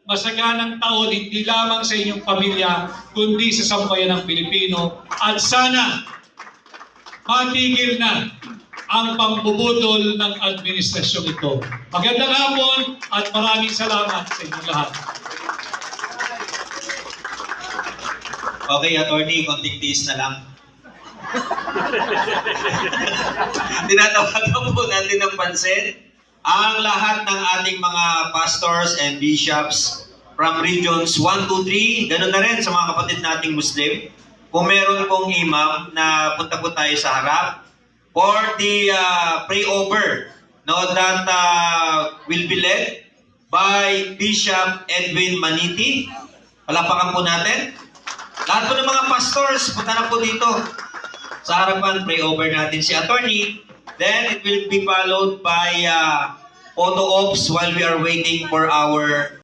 masaganang taon hindi lamang sa inyong pamilya, kundi sa sambayan ng Pilipino. At sana matigil na ang pambubudol ng administrasyong ito. Magandang hapon at maraming salamat sa inyong lahat. Okay, attorney, konting tiis na lang. Tinatawagan po natin ng pansin ang lahat ng ating mga pastors and bishops from regions 1 to 3, ganun na rin sa mga kapatid nating Muslim. Kung meron pong imam na punta po tayo sa harap for the pray over, no, that will be led by Bishop Edwin Maniti. Palapakan po natin. Lahat po ng mga pastors, punta na po dito sa harapan, pray over natin si attorney. Then it will be followed by photo ops while we are waiting for our